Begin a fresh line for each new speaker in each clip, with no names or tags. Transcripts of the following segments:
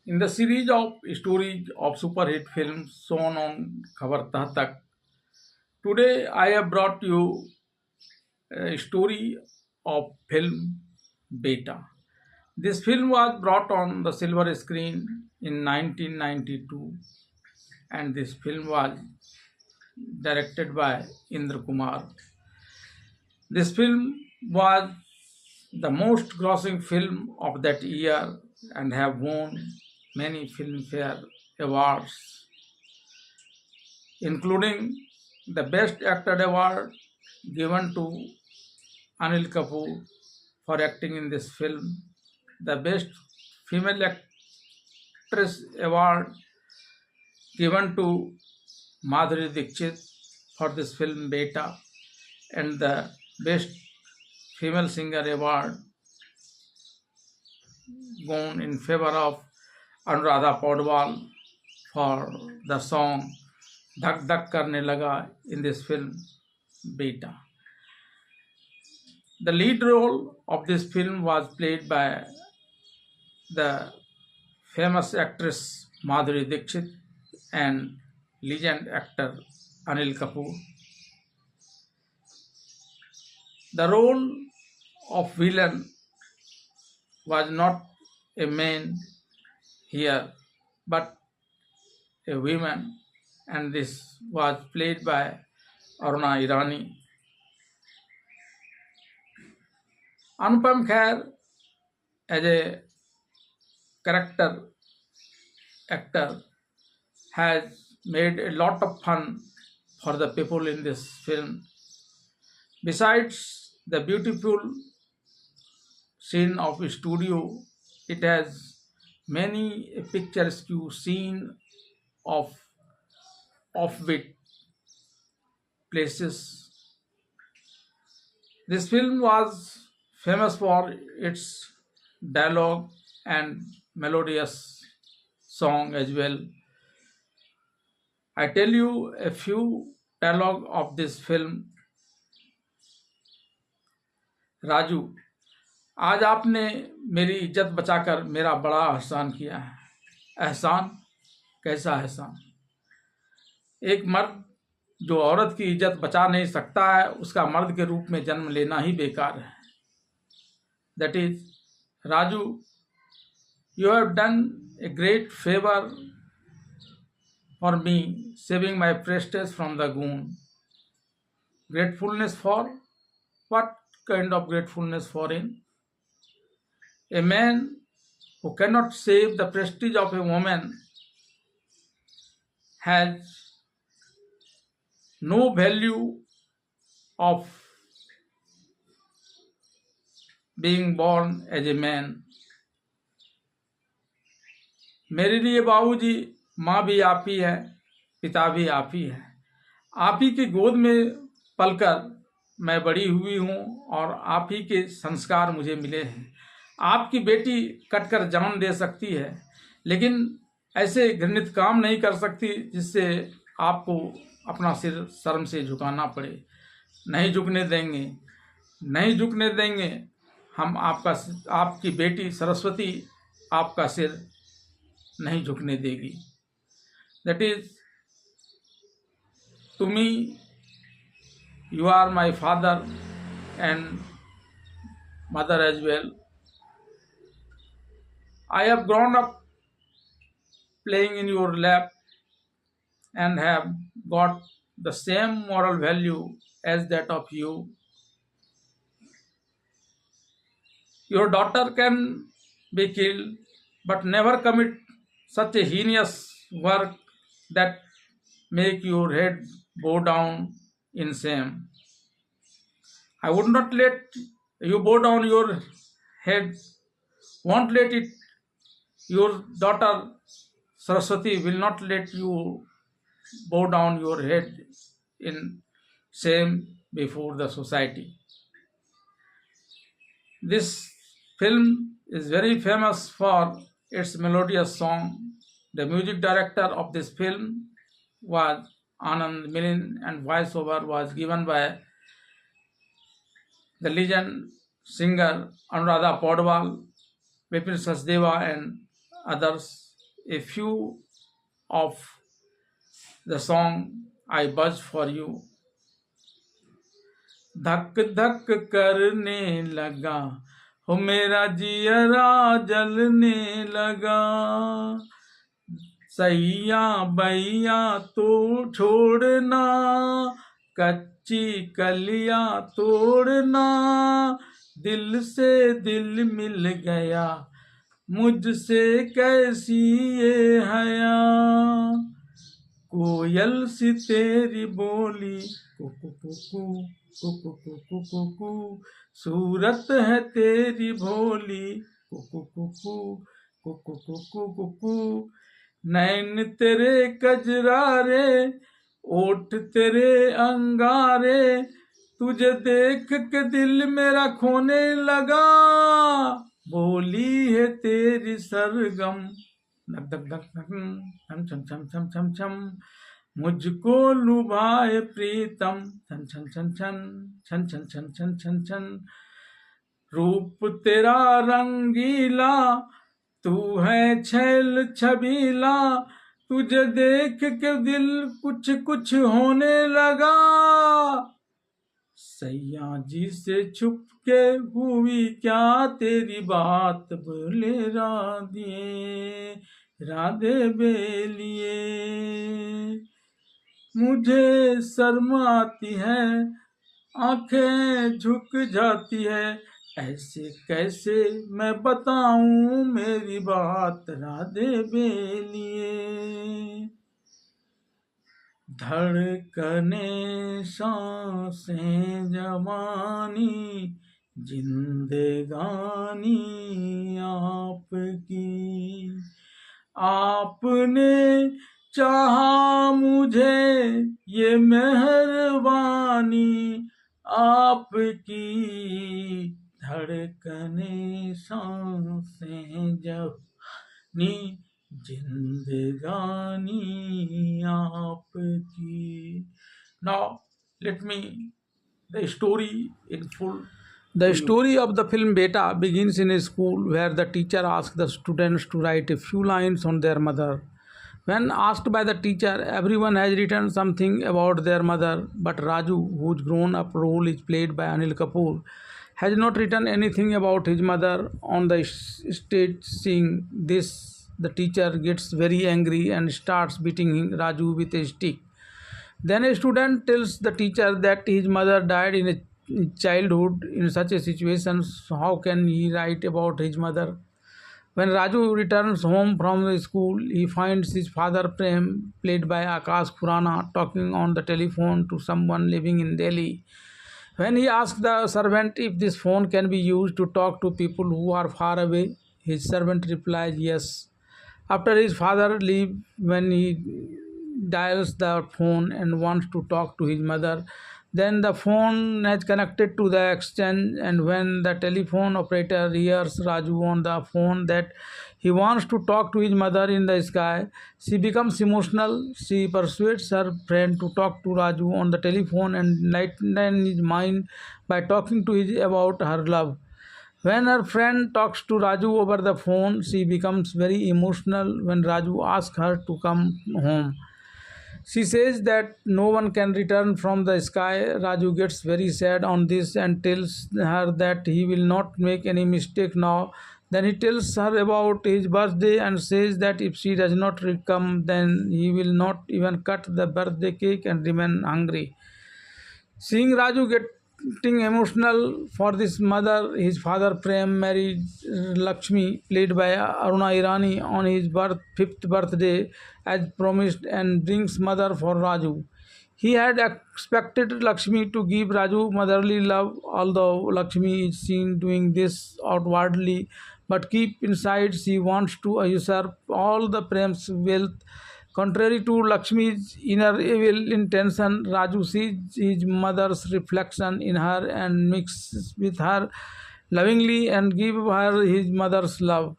In the series of stories of superhit films shown on Khabar Tahtak, today I have brought you a story of film Beta. This film was brought on the silver screen in 1992, and this film was directed by Indra Kumar. This film was the most grossing film of that year and have won many Filmfare awards, including the Best Actor award given to Anil Kapoor for acting in this film, the Best Female Actress award given to Madhuri Dixit for this film Beta, and the Best Female Singer award gone in favor of Anuradha Podwal for the song Dhak Dhak Karne Laga in this film Beta. The lead role of this film was played by the famous actress Madhuri Dixit and legend actor Anil Kapoor. The role of villain was not a man here but a woman, and this was played by Aruna Irani. Anupam Kher, as a character actor, has made a lot of fun for the people in this film. Besides the beautiful scene of studio, it has many picturesque scene of offbeat places. This film was famous for its dialogue and melodious song as well. I tell you a few dialogue of this film. Raju, आज आपने मेरी इज्जत बचाकर मेरा बड़ा एहसान किया है। एहसान? कैसा एहसान? एक मर्द जो औरत की इज्जत बचा नहीं सकता है, उसका मर्द के रूप में जन्म लेना ही बेकार है। That is, Raju, you have done a great favour for me, saving my prestige from the goon. Gratefulness for? What kind of gratefulness for him? A man who cannot save the prestige of a woman has no value of being born as a man. मेरे लिए बाबूजी माँ भी आप ही है, पिता भी आप ही है। आप ही की गोद में पलकर मैं बड़ी हुई हूँ और आप ही के संस्कार मुझे मिले हैं। आपकी बेटी कटकर जान दे सकती है, लेकिन ऐसे घृणित काम नहीं कर सकती जिससे आपको अपना सिर शर्म से झुकाना पड़े। नहीं झुकने देंगे, नहीं झुकने देंगे हम। आपकी बेटी सरस्वती आपका सिर नहीं झुकने देगी। That is, to me you are my father and mother as well. I have grown up playing in your lap and have got the same moral value as that of you. Your daughter can be killed, but never commit such a heinous work that make your head bow down in shame. I would not let you bow down your head, won't let it. Your daughter Saraswati will not let you bow down your head in shame before the society. This film is very famous for its melodious song. The music director of this film was Anand Milin, and voiceover was given by the legend singer Anuradha Podwal, Vipin Sachdeva, and others. a few of the song I buzz for you. धक धक करने लगा हो मेरा जियरा जलने लगा, सैया बैया तो छोड़ना, कच्ची कलियां तोड़ना, दिल से दिल मिल गया मुझसे कैसी ये हया, कोयल सी तेरी बोली कुकू कुकू कुकू कुकू कुकू, सूरत है तेरी भोली कुकू कुकू कुकू कुकू कुकू, नैन तेरे कजरारे ओठ तेरे अंगारे, तुझे देख के दिल मेरा खोने लगा, बोली है तेरी सरगम धक धक धक धक छम छम छम छम छम छम, मुझको लुभाए प्रीतम छन छन छन छन छन छन छन छन छन छन, रूप तेरा रंगीला तू है छैल छबीला, तुझे देख के दिल कुछ कुछ होने लगा, सैया जी से छुप के हुई क्या तेरी बात, बोले राधे बेलिए, मुझे शर्म आती है आंखें झुक जाती है, ऐसे कैसे मैं बताऊं मेरी बात राधे बेलिए, धड़कने सांसें जवानी जिंदगानी आपकी, आपने चाहा मुझे ये मेहरबानी आपकी, धड़कने सांसें जवानी जिंदगानी आपकी. Now let me the story in full. The story of the film Beta begins in a school where the teacher asks the students to write a few lines on their mother. When asked by the teacher, everyone has written something about their mother, but Raju, whose grown-up role is played by Anil Kapoor, has not written anything about his mother. On the stage. Seeing this, the teacher gets very angry and starts beating Raju with a stick. Then a student tells the teacher that his mother died in childhood. In such a situation, how can he write about his mother? When Raju returns home from the school, he finds his father Prem, played by Akash Khurana, talking on the telephone to someone living in Delhi. When he asks the servant if this phone can be used to talk to people who are far away, his servant replies yes. After his father leaves, when he dials the phone and wants to talk to his mother, then the phone is connected to the exchange, and when the telephone operator hears Raju on the phone that he wants to talk to his mother in the sky, she becomes emotional. She persuades her friend to talk to Raju on the telephone and lighten his mind by talking to him about her love. When her friend talks to Raju over the phone, she becomes very emotional when Raju asks her to come home. She says that no one can return from the sky. Raju gets very sad on this and tells her that he will not make any mistake now. Then he tells her about his birthday and says that if she does not come, then he will not even cut the birthday cake and remain hungry. Seeing Raju getting emotional for this mother, his father Prem married Lakshmi, played by Aruna Irani, on his fifth birthday as promised, and brings mother for Raju. He had expected Lakshmi to give Raju motherly love, although Lakshmi is seen doing this outwardly, but deep inside she wants to usurp all the Prem's wealth. Contrary to Lakshmi's inner evil intention, Raju sees his mother's reflection in her and mixes with her lovingly and gives her his mother's love.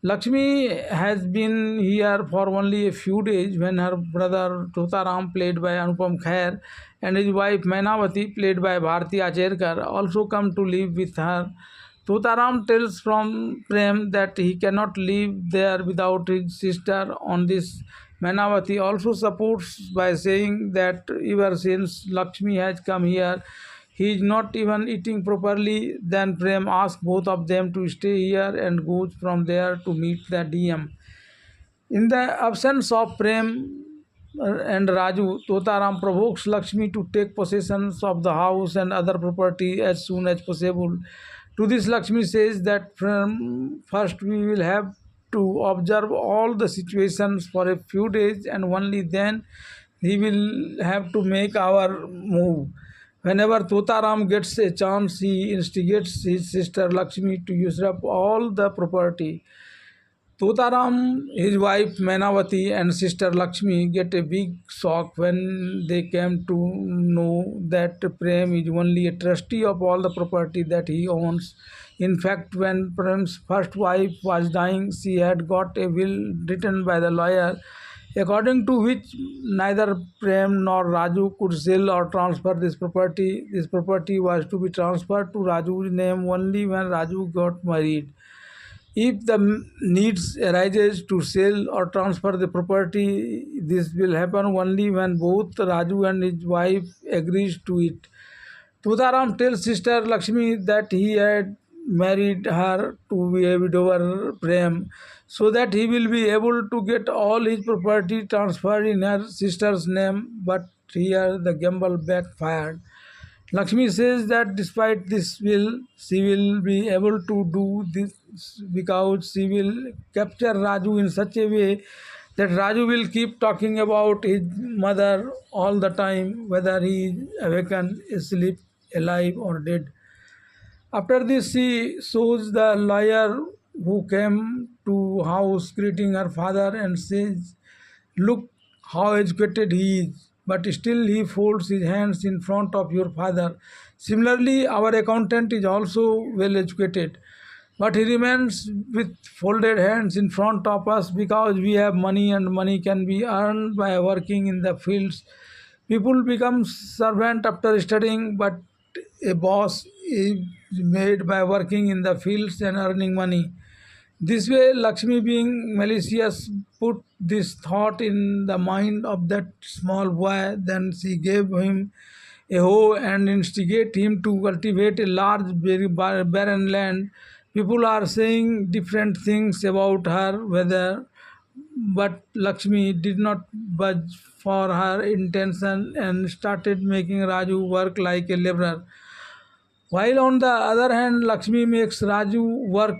Lakshmi has been here for only a few days when her brother Totaram, played by Anupam Khair, and his wife Mainavati, played by Bharti Acherkar, also come to live with her. Totaram tells from Prem that he cannot live there without his sister. On this, Manavati also supports by saying that ever since Lakshmi has come here, he is not even eating properly. Then Prem asks both of them to stay here and goes from there to meet the DM. In the absence of Prem and Raju, Totaram provokes Lakshmi to take possession of the house and other property as soon as possible. To this, Lakshmi says that first we will have to observe all the situations for a few days, and only then he will have to make our move. Whenever Totaram gets a chance, he instigates his sister Lakshmi to usurp all the property. Totaram, his wife Manavati, and sister Lakshmi get a big shock when they came to know that Prem is only a trustee of all the property that he owns. In fact, when Prem's first wife was dying, she had got a will written by the lawyer, according to which neither Prem nor Raju could sell or transfer this property. This property was to be transferred to Raju's name only when Raju got married. If the needs arises to sell or transfer the property, this will happen only when both Raju and his wife agrees to it. Tudaram tells sister Lakshmi that he had married her to be a widower Prem, so that he will be able to get all his property transferred in her sister's name, but here the gamble backfired. Lakshmi says that despite this will, she will be able to do this because she will capture Raju in such a way that Raju will keep talking about his mother all the time, whether he is awakened, asleep, alive, or dead. After this, she shows the lawyer who came to house greeting her father and says, "Look how educated he is, but still he folds his hands in front of your father. Similarly, our accountant is also well educated, but he remains with folded hands in front of us because we have money and money can be earned by working in the fields. People become servant after studying, but a boss is made by working in the fields and earning money." This way, Lakshmi, being malicious, put this thought in the mind of that small boy. Then she gave him a hoe and instigate him to cultivate a large, very barren land. People are saying different things about her, whether, but Lakshmi did not budge for her intention and started making Raju work like a laborer. While on the other hand, Lakshmi makes Raju work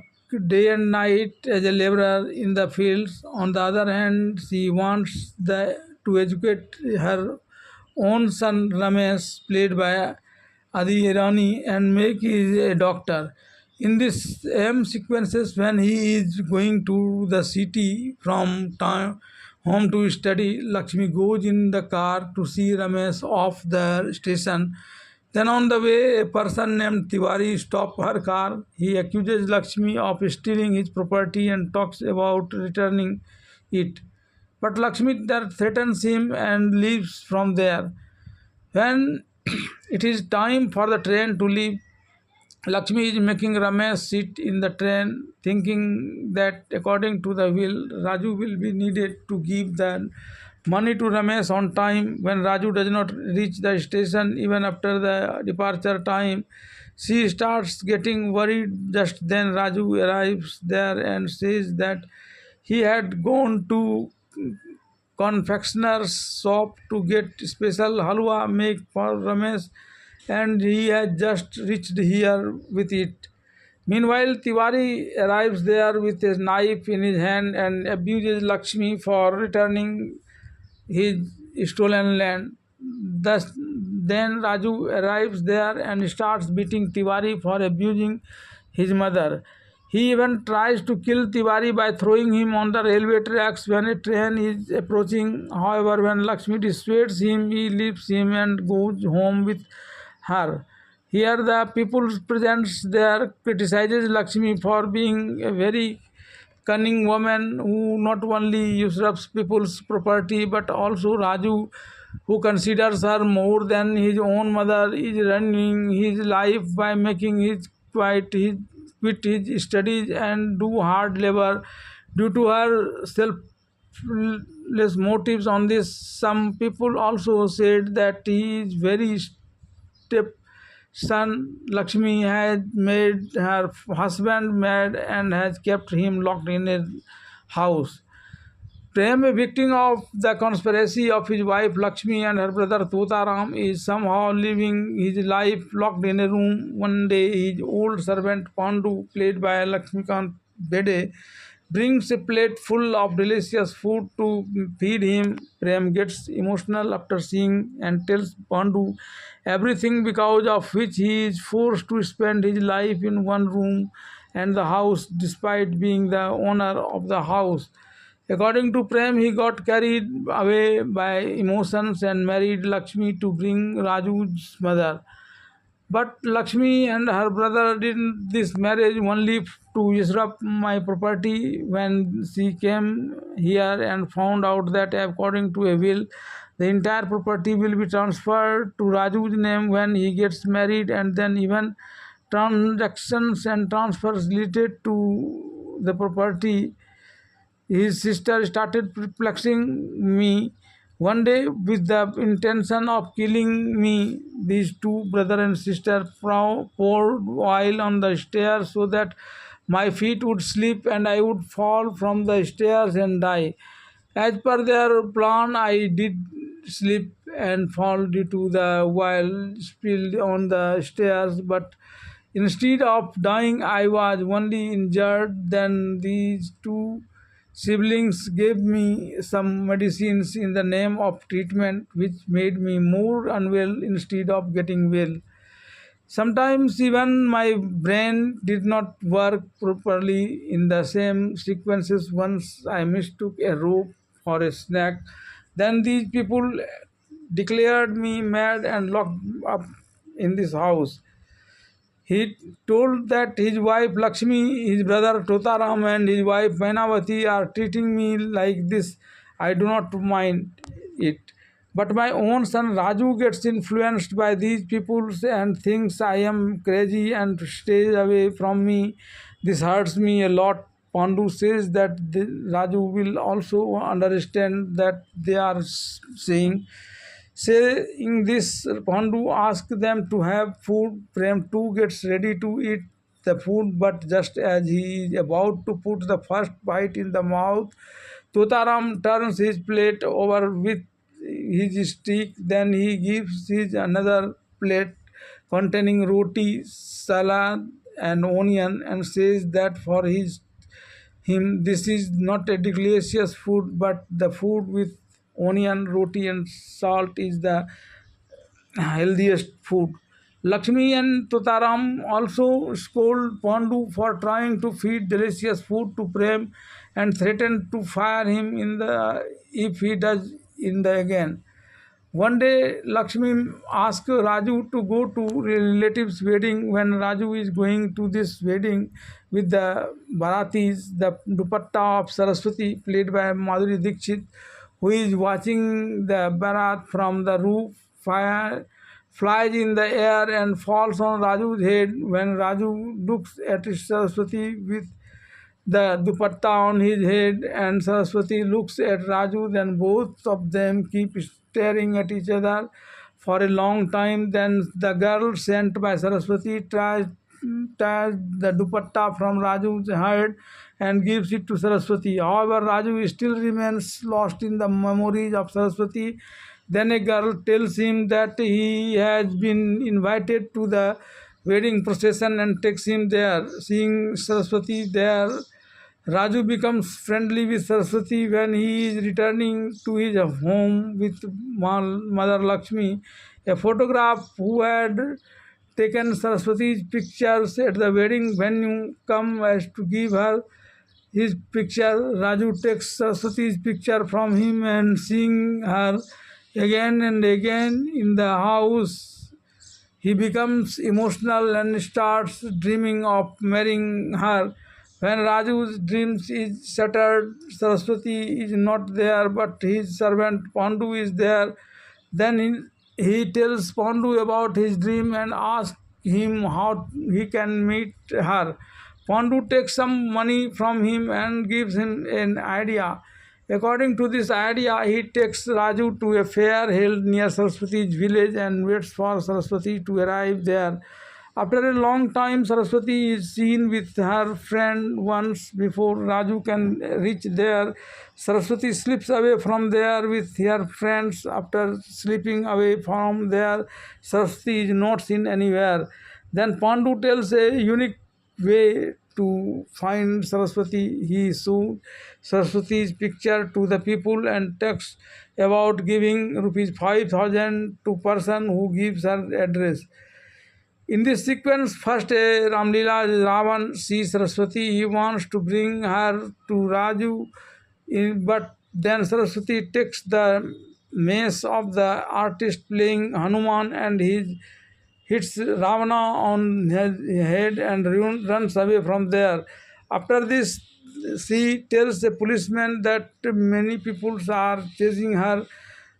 day and night as a laborer in the fields. On the other hand, she wants to educate her own son Ramesh, played by Adi Irani, and make him a doctor. In this M sequences, when he is going to the city from home to study, Lakshmi goes in the car to see Ramesh off the station. Then on the way, a person named Tiwari stops her car. He accuses Lakshmi of stealing his property and talks about returning it. But Lakshmi threatens him and leaves from there. When it is time for the train to leave, Lakshmi is making Ramesh sit in the train, thinking that according to the will, Raju will be needed to give the money to Ramesh on time. When Raju does not reach the station even after the departure time, she starts getting worried. Just then Raju arrives there and says that he had gone to confectioner's shop to get special halwa made for Ramesh, and he has just reached here with it. Meanwhile, Tiwari arrives there with a knife in his hand and abuses Lakshmi for returning his stolen land. Thus, then Raju arrives there and starts beating Tiwari for abusing his mother. He even tries to kill Tiwari by throwing him on the railway tracks when a train is approaching. However, when Lakshmi dissuades him, he leaves him and goes home with her. Here, the people present there criticizes Lakshmi for being a very cunning woman who not only usurps people's property but also Raju, who considers her more than his own mother, is running his life by making his quite his quit his studies and do hard labor due to her selfless motives on this. Some people also said that he is very stepson. Lakshmi has made her husband mad and has kept him locked in a house. Prem, a victim of the conspiracy of his wife Lakshmi and her brother Totaram, is somehow living his life locked in a room. One day, his old servant Pandu, played by Lakshmikant Bede, brings a plate full of delicious food to feed him. Prem gets emotional after seeing and tells Pandu everything because of which he is forced to spend his life in one room and the house despite being the owner of the house. According to Prem, he got carried away by emotions and married Lakshmi to bring Raju's mother. But Lakshmi and her brother did this marriage only to disrupt my property. When she came here and found out that according to a will, the entire property will be transferred to Raju's name when he gets married, and then even transactions and transfers related to the property, his sister started perplexing me. One day, with the intention of killing me, these two brother and sister poured oil on the stairs so that my feet would slip and I would fall from the stairs and die. As per their plan, I did slip and fall due to the oil spilled on the stairs, but instead of dying, I was only injured. Then these two siblings gave me some medicines in the name of treatment, which made me more unwell instead of getting well. Sometimes even my brain did not work properly in the same sequences. Once I mistook a rope for a snack. Then these people declared me mad and locked up in this house. He told that his wife Lakshmi, his brother Totaram, and his wife Mainavati are treating me like this. I do not mind it. But my own son Raju gets influenced by these people and thinks I am crazy and stays away from me. This hurts me a lot. Pandu says that Raju will also understand that they are saying. Saying this, Pandu asks them to have food. Prem too gets ready to eat the food, but just as he is about to put the first bite in the mouth, Totaram turns his plate over with his stick. Then he gives his another plate containing roti, salad, and onion, and says that for him this is not a delicious food, but the food with onion, roti, and salt is the healthiest food. Lakshmi and Totaram also scold Pandu for trying to feed delicious food to Prem and threaten to fire him in the if he does in the again. One day, Lakshmi asked Raju to go to relative's wedding. When Raju is going to this wedding with the Baratis, the dupatta of Saraswati, played by Madhuri Dixit, who is watching the Bharat from the roof, fire flies in the air and falls on Raju's head. When Raju looks at Saraswati with the dupatta on his head and Saraswati looks at Raju, then both of them keep staring at each other for a long time. Then the girl sent by Saraswati tries the dupatta from Raju's head and gives it to Saraswati. However, Raju still remains lost in the memories of Saraswati. Then a girl tells him that he has been invited to the wedding procession and takes him there. Seeing Saraswati there, Raju becomes friendly with Saraswati. When he is returning to his home with Mother Lakshmi, a photograph who had taken Saraswati's pictures at the wedding venue come as to give her his picture. Raju takes Saraswati's picture from him and seeing her again and again in the house, he becomes emotional and starts dreaming of marrying her. When Raju's dreams is shattered, Saraswati is not there, but his servant Pandu is there. Then he tells Pandu about his dream and asks him how he can meet her. Pandu takes some money from him and gives him an idea. According to this idea, he takes Raju to a fair held near Saraswati's village and waits for Saraswati to arrive there. After a long time, Saraswati is seen with her friend. Once before Raju can reach there, Saraswati slips away from there with her friends. After slipping away from there, Saraswati is not seen anywhere. Then Pandu tells a unique way to find Saraswati. He showed Saraswati's picture to the people and talks about giving rupees 5,000 to person who gives her address. In this sequence, first Ramlila Ravan sees Saraswati. He wants to bring her to Raju, but then Saraswati takes the mace of the artist playing Hanuman and he hits Ravana on his head and runs away from there. After this, she tells the policeman that many people are chasing her.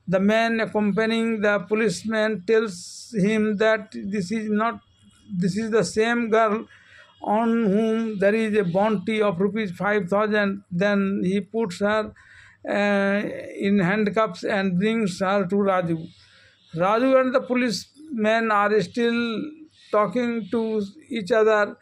The man accompanying the policeman tells him that this is the same girl on whom there is a bounty of rupees 5,000. Then he puts her in handcuffs and brings her to Raju. Raju and the policeman are still talking to each other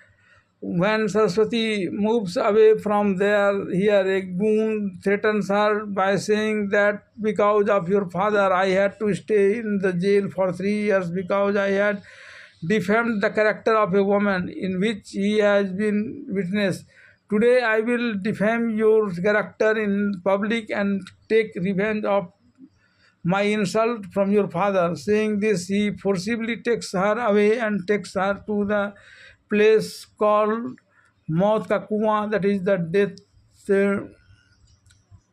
when Saraswati moves away from there. Here a goon threatens her by saying that because of your father I had to stay in the jail for 3 years because I had defamed the character of a woman in which he has been witness. Today I will defame your character in public and take revenge of my insult from your father. Saying this, he forcibly takes her away and takes her to the place called Maut Ka Kuan, that is the death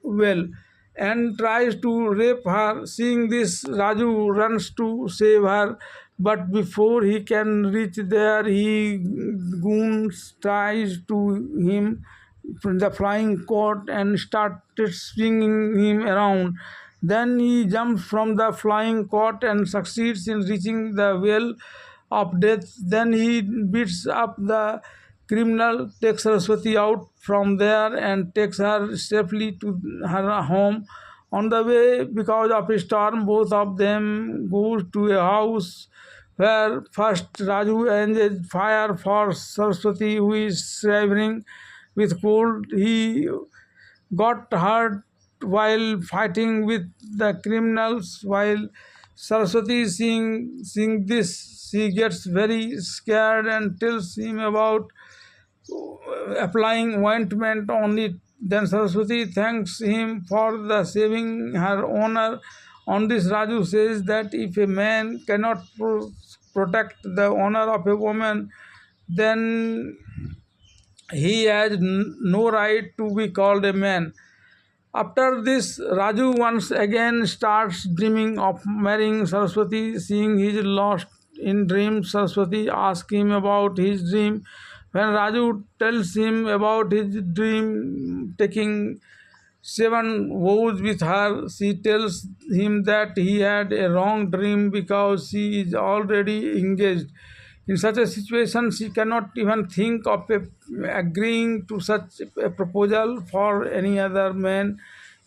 well, and tries to rape her. Seeing this, Raju runs to save her, but before he can reach there, he goons tries to him from the flying court and started swinging him around. Then he jumps from the flying cot and succeeds in reaching the well of death. Then he beats up the criminal, takes Saraswati out from there and takes her safely to her home. On the way, because of a storm, both of them go to a house where first Raju arranges fire for Saraswati, who is shivering with cold. He got hurt while fighting with the criminals. While Saraswati seeing this, she gets very scared and tells him about applying ointment on it. Then Saraswati thanks him for the saving her honor. On this, Raju says that if a man cannot protect the honor of a woman, then he has no right to be called a man. After this, Raju once again starts dreaming of marrying Saraswati. Seeing he is lost in dreams, Saraswati asks him about his dream. When Raju tells him about his dream taking 7 vows with her, she tells him that he had a wrong dream because she is already engaged. In such a situation, she cannot even think of agreeing to such a proposal for any other man.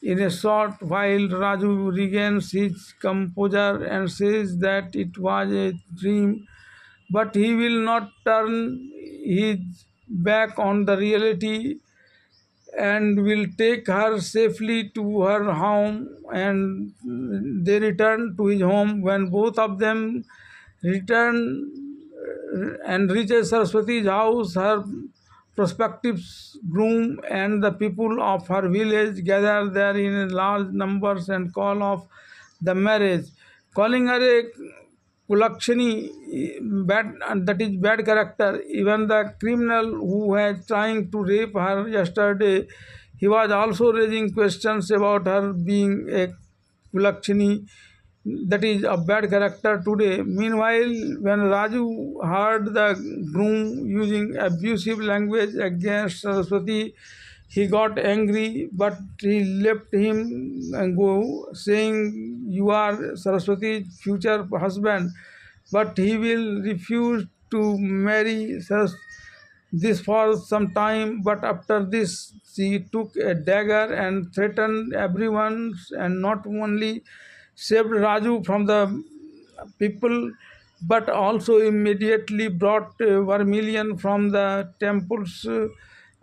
In a short while, Raju regains his composure and says that it was a dream, but he will not turn his back on the reality and will take her safely to her home. And they return to his home. When both of them return and reaches Saraswati's house, her prospective groom and the people of her village gather there in large numbers and call off the marriage, calling her a Kulakshani, bad, that is bad character. Even the criminal who was trying to rape her yesterday, he was also raising questions about her being a Kulakshani, that is a bad character today. Meanwhile, when Raju heard the groom using abusive language against Saraswati, he got angry, but he left him and go, saying, "You are Saraswati's future husband." But he will refuse to marry this for some time, but after this she took a dagger and threatened everyone, and not only saved Raju from the people, but also immediately brought vermilion from the temples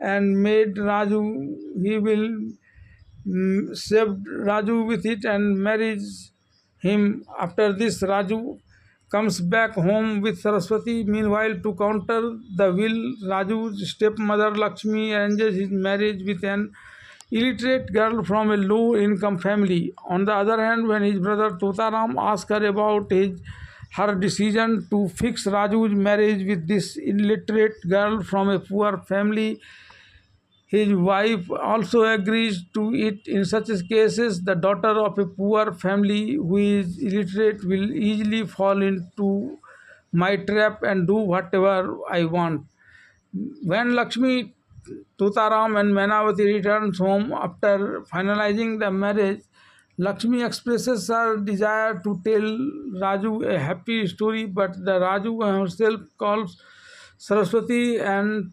and made Raju, he will saved Raju with it and marries him. After this, Raju comes back home with Saraswati. Meanwhile, to counter the will, Raju's stepmother Lakshmi arranges his marriage with an illiterate girl from a low-income family. On the other hand, when his brother Totaram asks her about her decision to fix Raju's marriage with this illiterate girl from a poor family, his wife also agrees to it. In such cases, the daughter of a poor family who is illiterate will easily fall into my trap and do whatever I want. When Lakshmi, Tutaram and Manavati returns home after finalizing the marriage, Lakshmi expresses her desire to tell Raju a happy story, but the Raju himself calls Saraswati and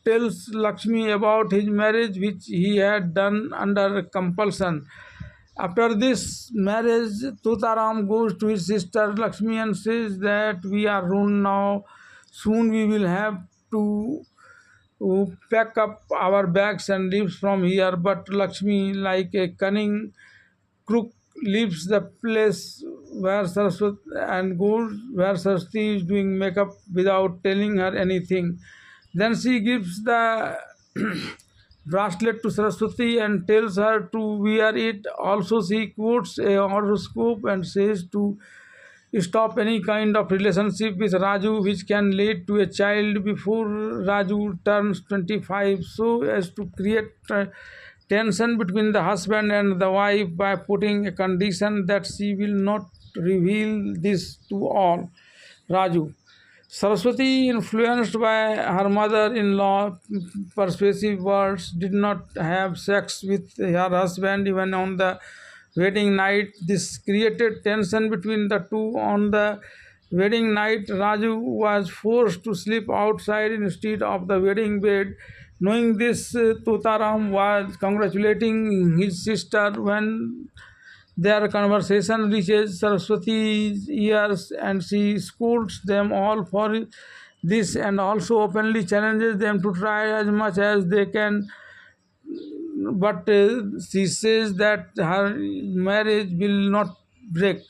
tells Lakshmi about his marriage which he had done under compulsion. After this marriage, Tutaram goes to his sister Lakshmi and says that we are ruined now. Soon we will have to pack up our bags and leave from here. But Lakshmi, like a cunning crook, leaves the place where Saraswati and goes where Saraswati is doing makeup without telling her anything. Then she gives the bracelet to Saraswati and tells her to wear it. Also, she quotes a horoscope and says to stop any kind of relationship with Raju which can lead to a child before Raju turns 25, so as to create tension between the husband and the wife by putting a condition that she will not reveal this to all Raju. Saraswati, influenced by her mother-in-law persuasive words, did not have sex with her husband even on the wedding night. This created tension between the two. On the wedding night, Raju was forced to sleep outside instead of the wedding bed. Knowing this, Tutaram was congratulating his sister when their conversation reaches Saraswati's ears, and she scolds them all for this and also openly challenges them to try as much as they can. But she says that her marriage will not break.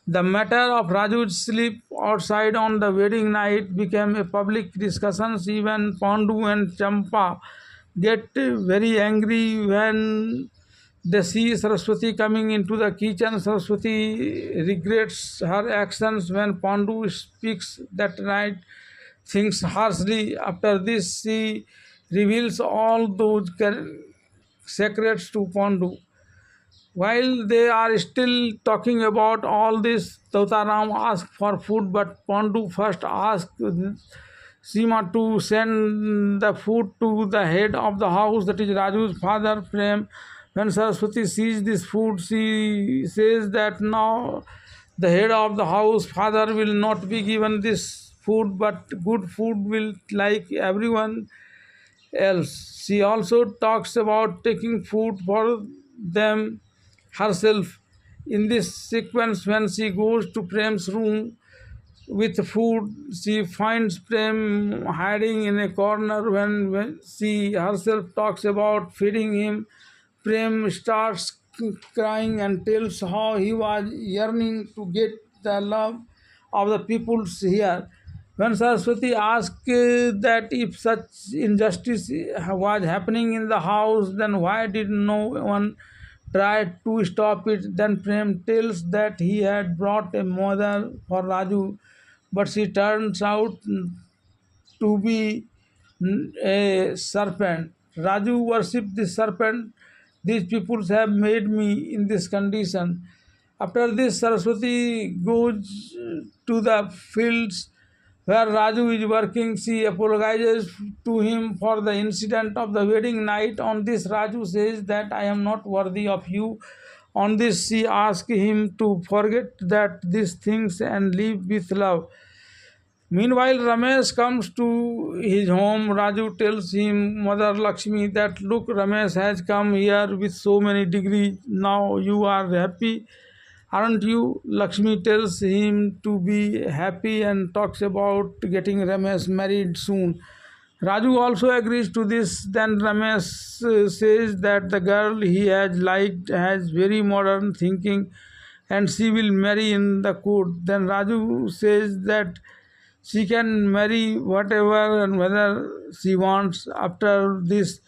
The matter of Raju's sleep outside on the wedding night became a public discussion. Even Pandu and Champa get very angry when they see Saraswati coming into the kitchen. Saraswati regrets her actions when Pandu speaks that night, thinks harshly. After this, she reveals all those secrets to Pandu. While they are still talking about all this, Tautaram asks for food, but Pandu first asks Sima to send the food to the head of the house, that is Raju's father, Prem. When Saraswati sees this food, she says that now the head of the house, father, will not be given this food, but good food will like everyone else. She also talks about taking food for them herself. In this sequence, when she goes to Prem's room with food, she finds Prem hiding in a corner. When she herself talks about feeding him, Prem starts crying and tells how he was yearning to get the love of the people here. When Saraswati asks that if such injustice was happening in the house, then why did no one try to stop it? Then Prem tells that he had brought a mother for Raju, but she turns out to be a serpent. Raju worshipped the serpent. These peoples have made me in this condition. After this, Saraswati goes to the fields where Raju is working. She apologizes to him for the incident of the wedding night. On this, Raju says that I am not worthy of you. On this, she asks him to forget that these things and live with love. Meanwhile, Ramesh comes to his home. Raju tells him, Mother Lakshmi, that look, Ramesh has come here with so many degrees. Now you are happy, aren't you? Lakshmi tells him to be happy and talks about getting Ramesh married soon. Raju also agrees to this. Then Ramesh says that the girl he has liked has very modern thinking and she will marry in the court. Then Raju says that she can marry whatever and whether she wants. After this,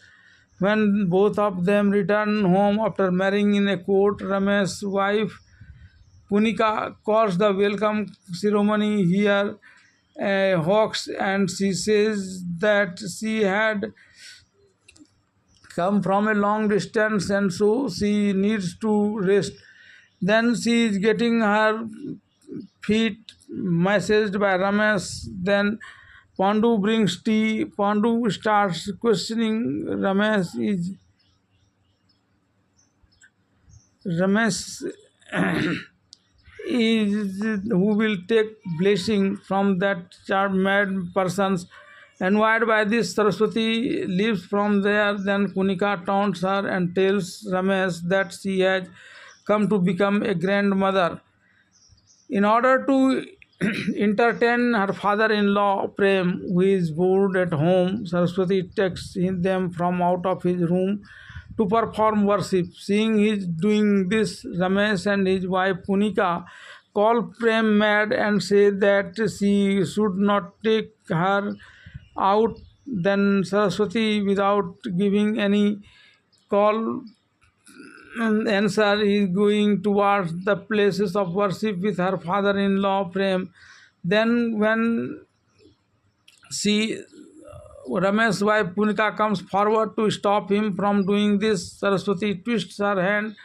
when both of them return home after marrying in a court, Ramesh's wife Punika calls the welcome ceremony here hoax, and she says that she had come from a long distance and so she needs to rest. Then she is getting her feet massaged by Ramesh. Then Pandu brings tea. Pandu starts questioning Ramesh is who will take blessing from that charmed persons. Annoyed by this, Saraswati leaves from there. Then Kunika taunts her and tells Ramesh that she has come to become a grandmother. In order to entertain her father-in-law Prem, who is bored at home, Saraswati takes them from out of his room to perform worship. Seeing he is doing this, Ramesh and his wife Punika call Prem mad and say that she should not take her out. Then Saraswati, without giving any call answer, is going towards the places of worship with her father-in-law Prem. Then when she Ramesh's wife Punika comes forward to stop him from doing this, Saraswati twists her hand.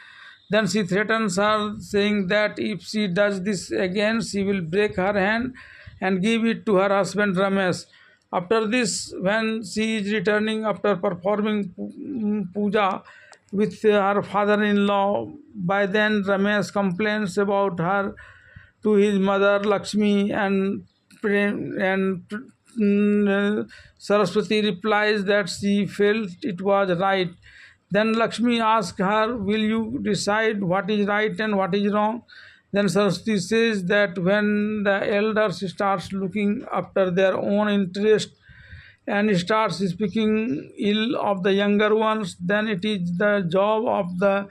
Then she threatens her, saying that if she does this again, she will break her hand and give it to her husband Ramesh. After this, when she is returning after performing puja with her father-in-law, by then Ramesh complains about her to his mother Lakshmi, and Saraswati replies that she felt it was right. Then Lakshmi asks her, will you decide what is right and what is wrong? Then Saraswati says that when the elders starts looking after their own interest and starts speaking ill of the younger ones, then it is the job of the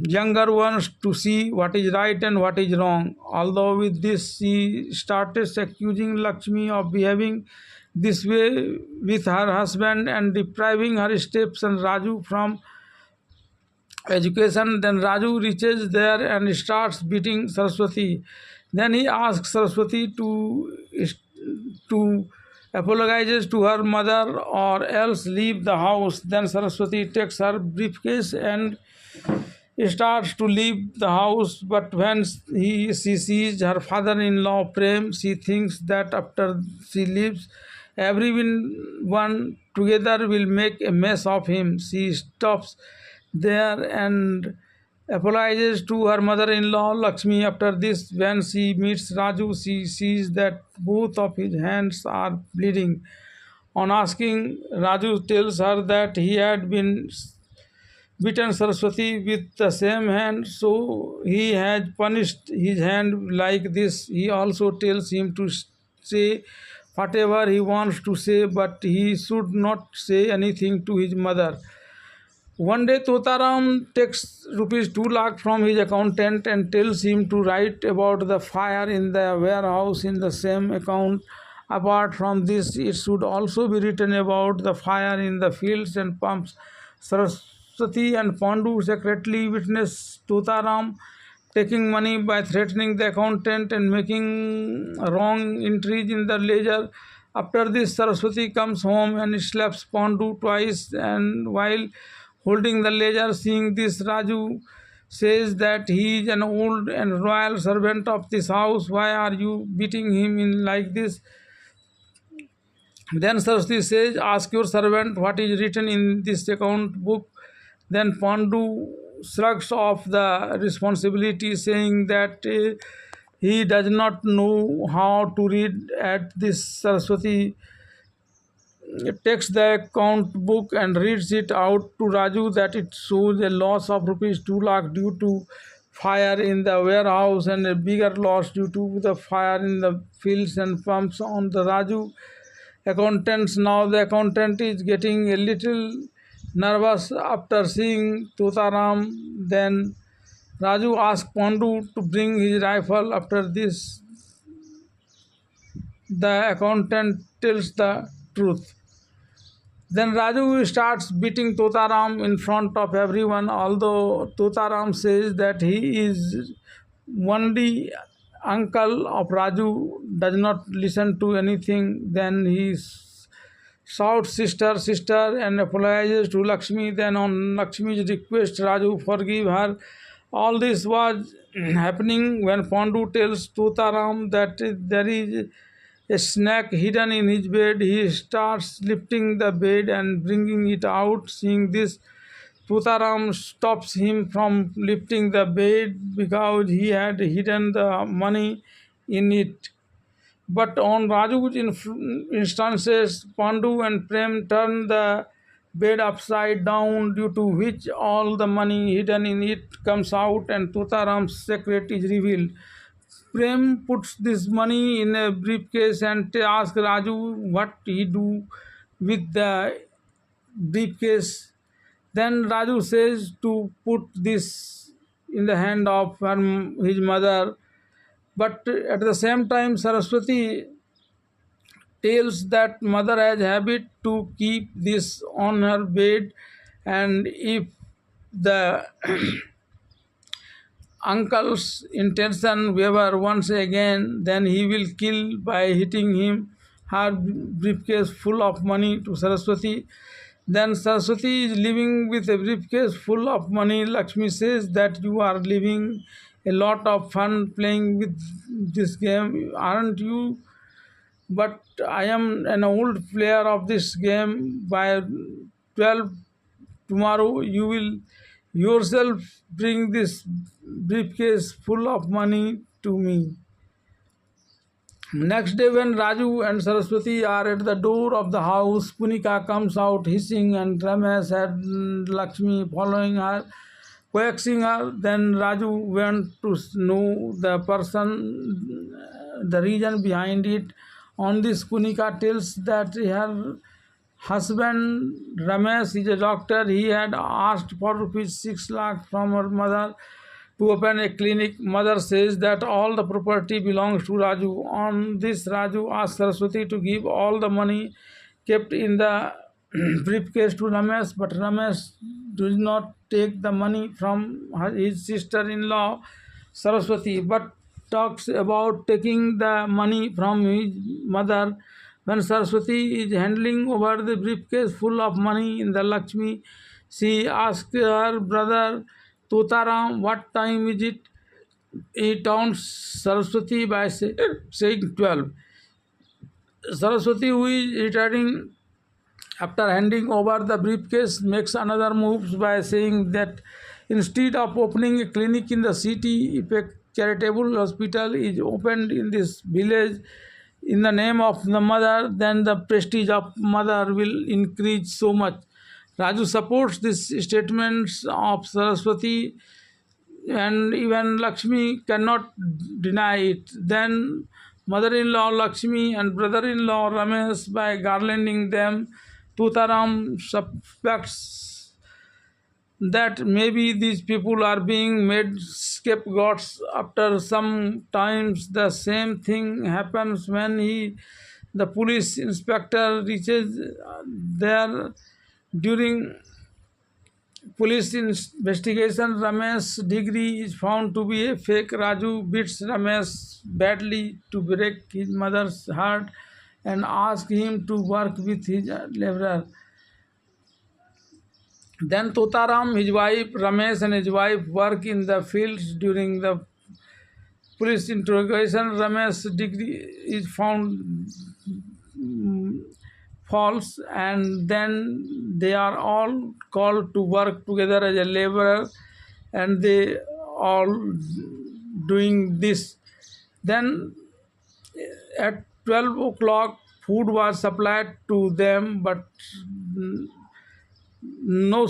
younger ones to see what is right and what is wrong. Although with this, she started accusing Lakshmi of behaving this way with her husband and depriving her stepson Raju from education. Then Raju reaches there and starts beating Saraswati. Then he asks Saraswati to apologizes to her mother or else leave the house. Then Saraswati takes her briefcase and starts to leave the house, but when she sees her father-in-law Prem, she thinks that after she leaves, everyone together will make a mess of him. She stops there and apologizes to her mother-in-law Lakshmi. After this, when she meets Raju, she sees that both of his hands are bleeding. On asking, Raju tells her that he had been beaten Saraswati with the same hand, so he has punished his hand like this. He also tells him to say whatever he wants to say, but he should not say anything to his mother. One day, Totaram takes rupees 2 lakh from his accountant and tells him to write about the fire in the warehouse in the same account. Apart from this, it should also be written about the fire in the fields and pumps. Saraswati and Pandu secretly witness Totaram taking money by threatening the accountant and making wrong entries in the ledger. After this, Saraswati comes home and slaps Pandu twice, and while holding the ledger, seeing this, Raju says that he is an old and royal servant of this house. Why are you beating him in like this? Then Saraswati says, ask your servant what is written in this account book. Then Pandu shrugs off the responsibility, saying that He does not know how to read. At this, Saraswati takes the account book and reads it out to Raju that it shows a loss of rupees 2 lakh due to fire in the warehouse and a bigger loss due to the fire in the fields and pumps on the Raju accountants. Now the accountant is getting a little nervous after seeing Totaram. Then Raju asks Pandu to bring his rifle. After this, the accountant tells the truth. Then Raju starts beating Totaram in front of everyone, although Totaram says that he is only uncle of Raju, does not listen to anything. Then he shouts, sister, sister, and apologizes to Lakshmi. Then on Lakshmi's request, Raju forgive her. All this was happening when Pandu tells Totaram that there is a snake hidden in his bed. He starts lifting the bed and bringing it out. Seeing this, Totaram stops him from lifting the bed because he had hidden the money in it. But on Raju's instances, Pandu and Prem turn the bed upside down, due to which all the money hidden in it comes out and Totaram's secret is revealed. Prem puts this money in a briefcase and asks Raju what he do with the briefcase. Then Raju says to put this in the hand of his mother. But at the same time, Saraswati tells that mother has habit to keep this on her bed, and if the uncle's intention waver once again, then he will kill by hitting him. Her briefcase full of money to Saraswati. Then Saraswati is living with a briefcase full of money. Lakshmi says that you are living a lot of fun playing with this game, aren't you? But I am an old player of this game. By 12 tomorrow, you will yourself bring this briefcase full of money to me. Next day, when Raju and Saraswati are at the door of the house, Punika comes out hissing, and Ramesh and Lakshmi following her, coaxing her. Then Raju went to know the person, the reason behind it. On this, Punika tells that her husband Ramesh is a doctor. He had asked for rupees 6 lakh from her mother to open a clinic. Mother says that all the property belongs to Raju. On this, Raju asks Saraswati to give all the money kept in the briefcase to Ramesh, but Ramesh does not take the money from his sister-in-law Saraswati, but talks about taking the money from his mother. When Saraswati is handling over the briefcase full of money in the Lakshmi, she asks her brother Totaram what time is it. He taunts Saraswati by saying 12. Saraswati, who is returning after handing over the briefcase, makes another move by saying that instead of opening a clinic in the city, if a charitable hospital is opened in this village in the name of the mother, then the prestige of mother will increase so much. Raju supports these statements of Saraswati, and even Lakshmi cannot deny it. Then mother-in-law Lakshmi and brother-in-law Ramesh, by garlanding them, Tutaram suspects that maybe these people are being made scapegoats. After some times, the same thing happens when the police inspector reaches there. During police investigation, Ramesh's degree is found to be a fake. Raju beats Ramesh badly to break his mother's heart and asks him to work with his laborer. Then Totaram, his wife, Ramesh and his wife work in the fields. During the police interrogation, Ramesh's degree is found false, and then they are all called to work together as a laborer, and they all doing this. Then at 12 o'clock, food was supplied to them, but no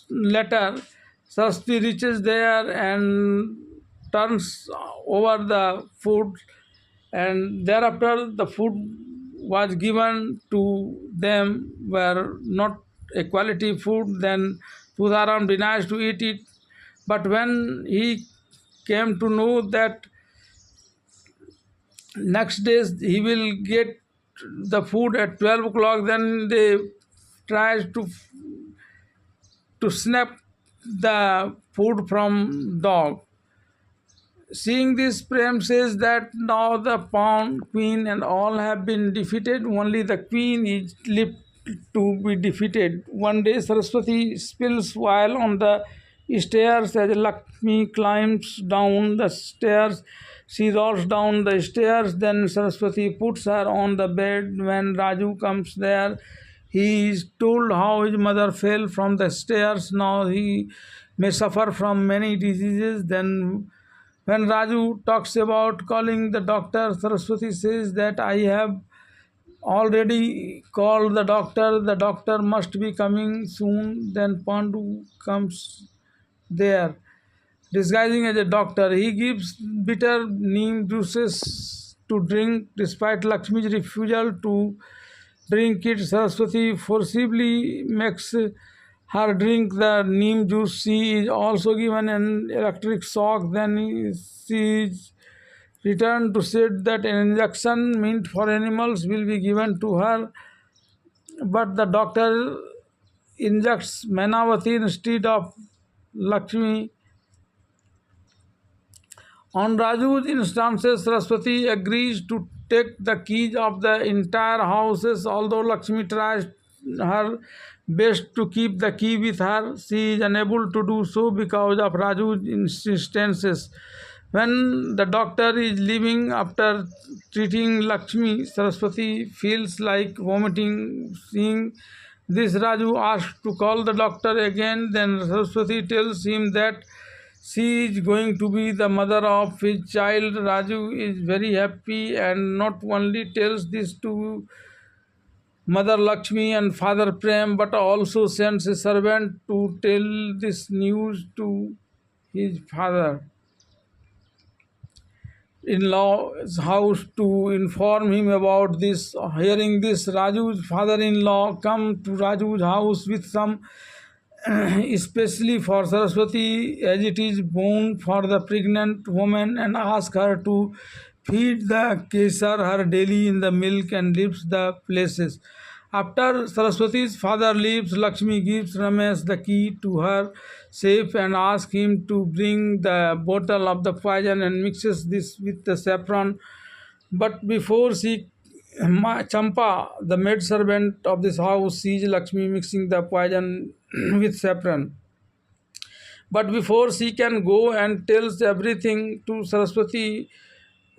letter. Saraswati reaches there and turns over the food, and thereafter the food was given to them were not a quality food. Then Tudaram denies to eat it, but when he came to know that next day he will get the food at 12 o'clock, then they tries to snap the food from dog. Seeing this, Prem says that now the pawn, queen, and all have been defeated. Only the queen is left to be defeated. One day, Saraswati spills while on the stairs as Lakshmi climbs down the stairs. She rolls down the stairs. Then Saraswati puts her on the bed. When Raju comes there, he is told how his mother fell from the stairs. Now he may suffer from many diseases. Then when Raju talks about calling the doctor, Saraswati says that I have already called the doctor must be coming soon. Then Pandu comes there, disguising as a doctor. He gives bitter neem juices to drink despite Lakshmi's refusal to drink it. Saraswati forcibly makes her drink the neem juice. She is also given an electric shock. Then she is returned to said that an injection meant for animals will be given to her, but the doctor injects Manavati instead of Lakshmi. On Raju's instances, Saraswati agrees to take the keys of the entire houses. Although Lakshmi tries her best to keep the key with her, she is unable to do so because of Raju's instances. When the doctor is leaving after treating Lakshmi, Saraswati feels like vomiting. Seeing this, Raju asks to call the doctor again. Then Saraswati tells him that she is going to be the mother of his child. Raju is very happy and not only tells this to Mother Lakshmi and Father Prem, but also sends a servant to tell this news to his father in law's house to inform him about this. Hearing this, Raju's father in law come to Raju's house with some especially for Saraswati, as it is born for the pregnant woman, and ask her to feed the kesar her daily in the milk and leaves the places. After Saraswati's father leaves, Lakshmi gives Ramesh the key to her safe and asks him to bring the bottle of the poison and mixes this with the saffron. But before she Champa, the maid servant of this house, sees Lakshmi mixing the poison with saffron. But before she can go and tells everything to Saraswati,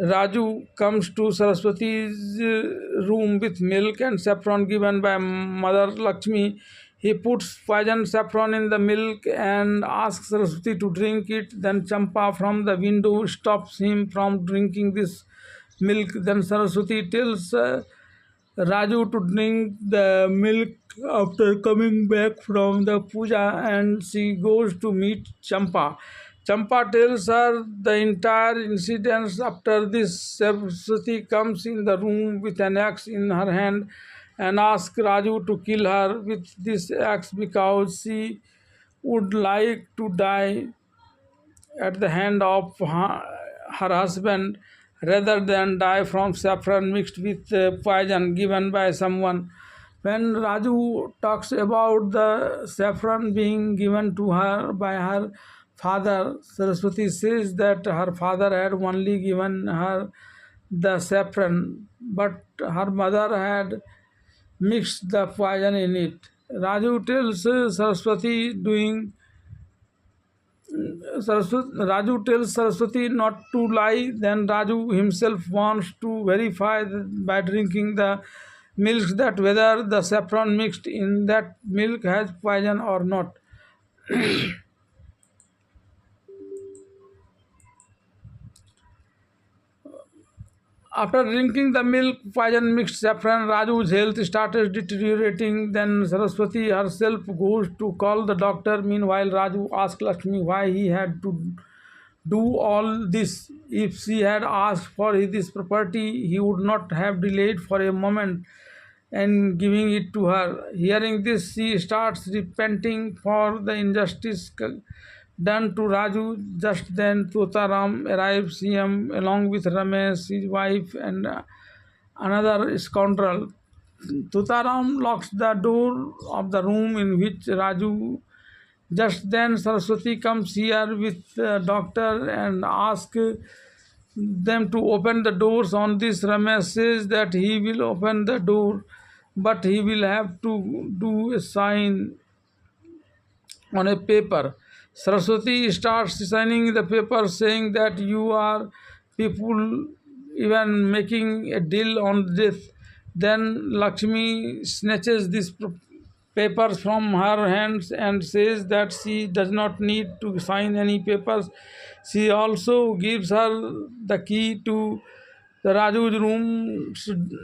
Raju comes to Saraswati's room with milk and saffron given by Mother Lakshmi. He puts poison saffron in the milk and asks Saraswati to drink it. Then Champa from the window stops him from drinking this milk. Then Saraswati tells Raju to drink the milk after coming back from the puja, and she goes to meet Champa. Champa tells her the entire incidents. After this, Saraswati comes in the room with an axe in her hand and asks Raju to kill her with this axe because she would like to die at the hand of her husband rather than die from saffron mixed with poison given by someone. When Raju talks about the saffron being given to her by her father, Saraswati says that her father had only given her the saffron, but her mother had mixed the poison in it. Raju tells Saraswati doing Raju tells Saraswati not to lie. Then Raju himself wants to verify by drinking the milk that whether the saffron mixed in that milk has poison or not. After drinking the milk, poison mixed saffron, Raju's health started deteriorating. Then Saraswati herself goes to call the doctor. Meanwhile, Raju asks Lakshmi why he had to do all this. If she had asked for this property, he would not have delayed for a moment and giving it to her. Hearing this, she starts repenting for the injustice done to Raju. Just then, Totaram arrives CM along with Ramesh, his wife, and another scoundrel. Totaram locks the door of the room in which Raju. Just then, Saraswati comes here with the doctor and asks them to open the doors. On this, Ramesh says that he will open the door, but he will have to do a sign on a paper. Saraswati starts signing the paper saying that you are people even making a deal on death. Then Lakshmi snatches these papers from her hands and says that she does not need to sign any papers. She also gives her the key to the Raju's room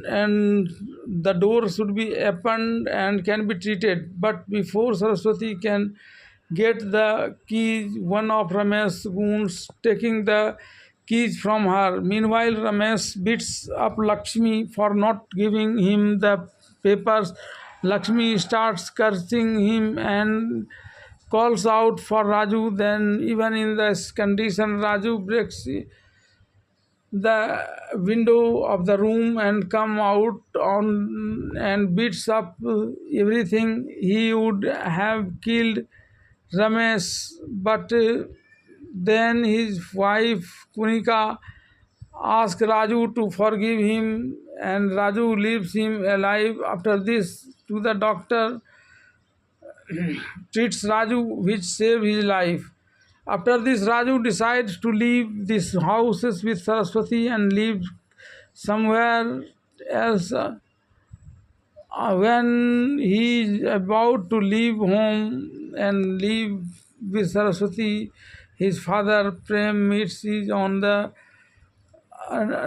and the door should be opened and can be treated. But before Saraswati can get the keys, one of Ramesh's goons taking the keys from her. Meanwhile, Ramesh beats up Lakshmi for not giving him the papers. Lakshmi starts cursing him and calls out for Raju. Then, even in this condition, Raju breaks the window of the room and come out on and beats up everything. He would have killed Ramesh, but then his wife Kunika asks Raju to forgive him, and Raju leaves him alive. After this, to the doctor treats Raju, which saved his life. After this, Raju decides to leave these houses with Saraswati and live somewhere else. When he is about to leave home and live with Saraswati, his father Prem meets him on the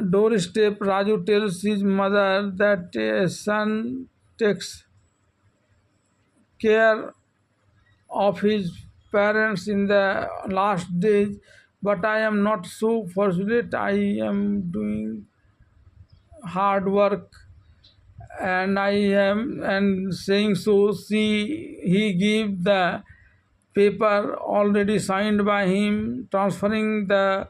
doorstep. Raju tells his mother that a son takes care of his parents in the last days, but I am not so fortunate. I am doing hard work and I am and saying so he gave the paper already signed by him transferring the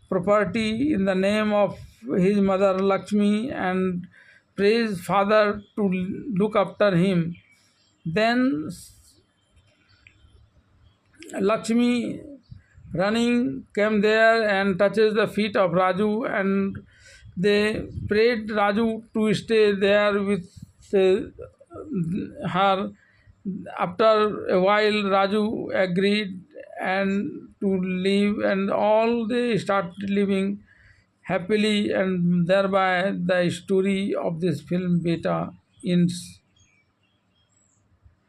property in the name of his mother Lakshmi and prays father to look after him. Then Lakshmi running came there and touches the feet of Raju and they prayed Raju to stay there with her. After a while, Raju agreed and to leave, and all they started living happily, and thereby the story of this film Beta ends.